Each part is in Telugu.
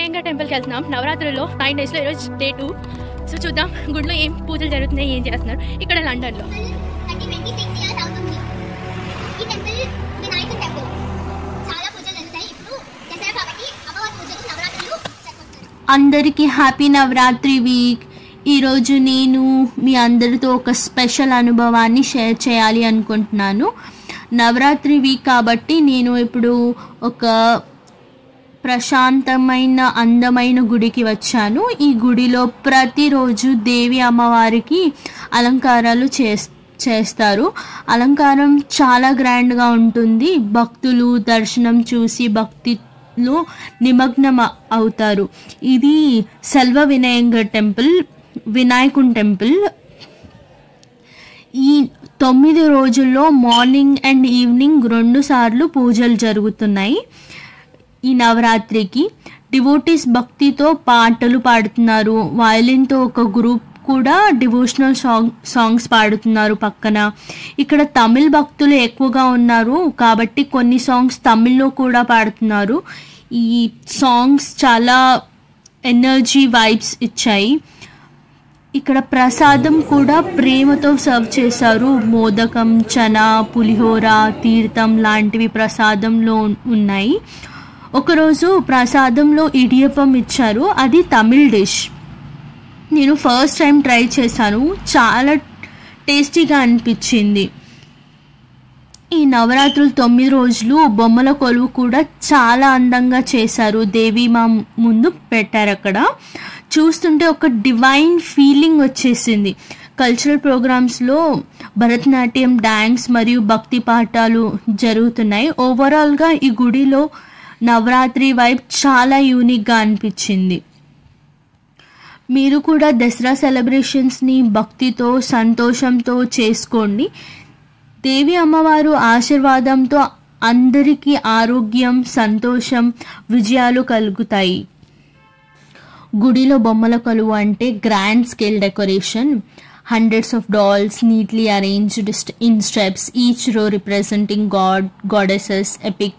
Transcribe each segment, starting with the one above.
వినాయక టెంపుల్కి వెళ్తున్నాం. నవరాత్రుల్లో 9 డేస్లో ఈరోజు డే 2. సో చూద్దాం గుడిలో ఏం పూజలు జరుగుతున్నాయి, ఏం చేస్తున్నారు ఇక్కడ లండన్లో. అందరికీ హ్యాపీ నవరాత్రి వీక్. ఈరోజు నేను మీ అందరితో ఒక స్పెషల్ అనుభవాన్ని షేర్ చేయాలి అనుకుంటున్నాను. నవరాత్రి వీక్ కాబట్టి నేను ఇప్పుడు ఒక ప్రశాంతమైన అందమైన గుడికి వచ్చాను. ఈ గుడిలో ప్రతిరోజు దేవి అమ్మవారికి అలంకారాలు చేస్తారు. అలంకారం చాలా గ్రాండ్గా ఉంటుంది. భక్తులు దర్శనం చూసి భక్తిలో నిమగ్నం అవుతారు. ఇది సెల్వ వినాయకుని టెంపుల్. ఈ 9 రోజుల్లో మార్నింగ్ అండ్ ఈవినింగ్ 2 సార్లు పూజలు జరుగుతున్నాయి. ఈ నవరాత్రికి డివోటీస్ భక్తితో పాటలు పాడుతున్నారు. వయలిన్తో ఒక గ్రూప్ కూడా డివోషనల్ సాంగ్స్ పాడుతున్నారు పక్కన. ఇక్కడ తమిళ్ భక్తులు ఎక్కువగా ఉన్నారు కాబట్టి కొన్ని సాంగ్స్ తమిళ్లో కూడా పాడుతున్నారు. ఈ సాంగ్స్ చాలా ఎనర్జీ వైబ్స్ ఇచ్చాయి. ఇక్కడ ప్రసాదం కూడా ప్రేమతో సర్వ్ చేశారు. మోదకం, చనా, పులిహోర, తీర్థం లాంటివి ప్రసాదంలో ఉన్నాయి. ఒకరోజు ప్రసాదంలో ఇడియప్పం ఇచ్చారు. అది తమిళ్ డిష్. నేను ఫస్ట్ టైం ట్రై చేశాను. చాలా టేస్టీగా అనిపించింది. ఈ నవరాత్రులు 9 రోజులు బొమ్మల కొలువు కూడా చాలా అందంగా చేశారు. దేవి మా ముందు పెట్టారు. అక్కడ చూస్తుంటే ఒక డివైన్ ఫీలింగ్ వచ్చేసింది. కల్చరల్ ప్రోగ్రామ్స్లో భరతనాట్యం, డ్యాన్స్ మరియు భక్తి పాఠాలు జరుగుతున్నాయి. ఓవరాల్గా ఈ గుడిలో నవరాత్రి వైబ్ చాలా యూనిక్గా అనిపించింది. మీరు కూడా దసరా సెలబ్రేషన్స్ని భక్తితో సంతోషంతో చేసుకోండి. దేవి అమ్మవారు ఆశీర్వాదంతో అందరికీ ఆరోగ్యం, సంతోషం, విజయాలు కలుగుతాయి. గుడిలో బొమ్మల కొలువు అంటే grand scale decoration. Hundreds of dolls neatly arranged in steps, each row representing goddesses, epic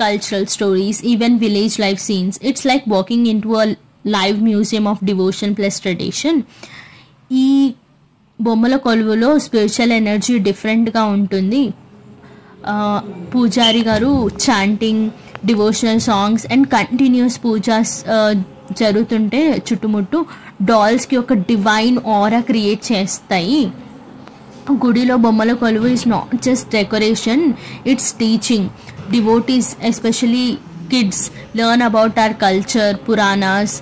cultural stories, even village life scenes. It's like walking into a live museum of devotion plus tradition. ఈ బొమ్మల కొలువులో స్పిరిచువల్ ఎనర్జీ డిఫరెంట్గా ఉంటుంది. పూజారి గారు chanting, devotional songs and continuous pujas జరుగుతుంటే చుట్టుముట్టు డాల్స్కి ఒక డివైన్ ఆరా క్రియేట్ చేస్తాయి. గుడిలో బొమ్మల కొలువు is not just decoration, it's teaching. Devotees especially kids learn about our culture, Puranas,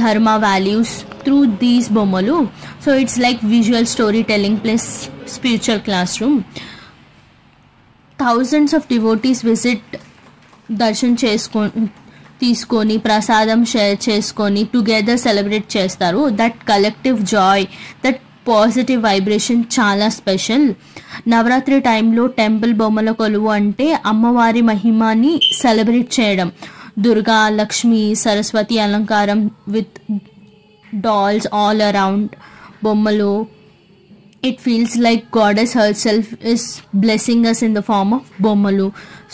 ధర్మ వాల్యూస్ త్రూ దీస్ బొమ్మలు. So it's like visual story telling plus spiritual class room. Thousands of devotees visit, దర్శనం తీసుకొని ప్రసాదం షేర్ చేసుకొని టుగెదర్ సెలబ్రేట్ చేస్తారు. That collective Joy, that positive vibration చాలా స్పెషల్. నవరాత్రి టైంలో టెంపుల్ బొమ్మల కొలువు అంటే అమ్మవారి మహిమని సెలబ్రేట్ చేయడం. దుర్గా, లక్ష్మి, సరస్వతి అలంకారం విత్ డాల్స్ ఆల్ అరౌండ్ బొమ్మలు. It feels like goddess herself is blessing us in the form of బొమ్మలు.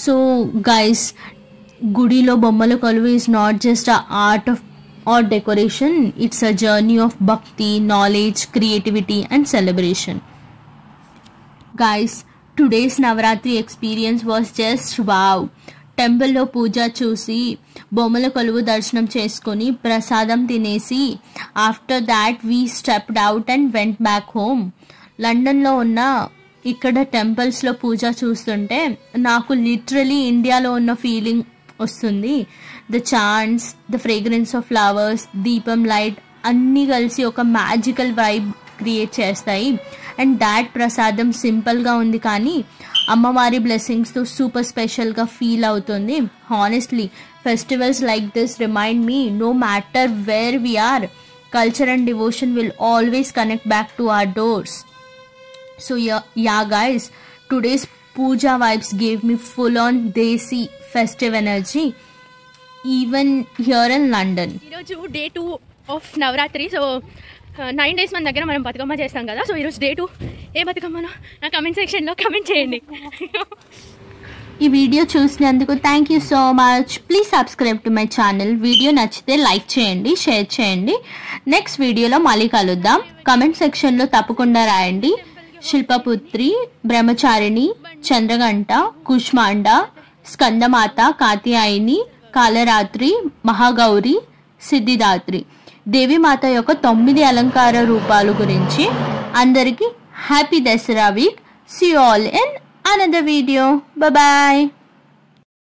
సో గైస్, గుడిలో బొమ్మల కొలువు is not just a art or decoration, it's a journey of bhakti, knowledge, creativity and celebration. Guys, today's Navaratri experience was just wow. టెంపుల్లో పూజ చూసి బొమ్మల కొలువు దర్శనం చేసుకొని ప్రసాదం తినేసి after that we stepped out and went back home. లండన్లో ఉన్న ఇక్కడ టెంపుల్స్లో పూజ చూస్తుంటే నాకు లిటరలీ ఇండియాలో ఉన్న ఫీలింగ్ వస్తుంది. The chants, the fragrance of flowers, దీపం లైట్ అన్నీ కలిసి ఒక మ్యాజికల్ వైబ్ క్రియేట్ చేస్తాయి. అండ్ దాట్ ప్రసాదం సింపుల్గా ఉంది కానీ అమ్మవారి బ్లెస్సింగ్స్తో సూపర్ స్పెషల్గా ఫీల్ అవుతుంది. Honestly festivals like this remind me no matter where we are, culture and devotion will always connect back to our doors. So yeah guys, today's puja vibes gave me full on desi festive energy even here in London. ఈరోజు day 2 of Navratri. So 9 days మన దగ్గర మనం బతుకమ్మ చేస్తాం కదా. సో ఈరోజు డే 2 ఏ బతుకమ్మనో నా కమెంట్ సెక్షన్లో కమెంట్ చేయండి. ఈ వీడియో చూసినందుకు thank you so much. Please subscribe to my channel. Video నచ్చితే లైక్ చేయండి, షేర్ చేయండి. నెక్స్ట్ వీడియోలో మళ్ళీ కలుద్దాం. కమెంట్ సెక్షన్లో తప్పకుండా రాయండి. శిల్పపుత్రి, బ్రహ్మచారిణి, చంద్రగంట, కుష్మాండ, స్కందమాత, కాత్యాయని, కాలరాత్రి, మహాగౌరి, సిద్ధిదాత్రి, దేవీమాత యొక్క 9 అలంకార రూపాలు గురించి. అందరికీ happy Dasara week. See you all in another video. Bye bye.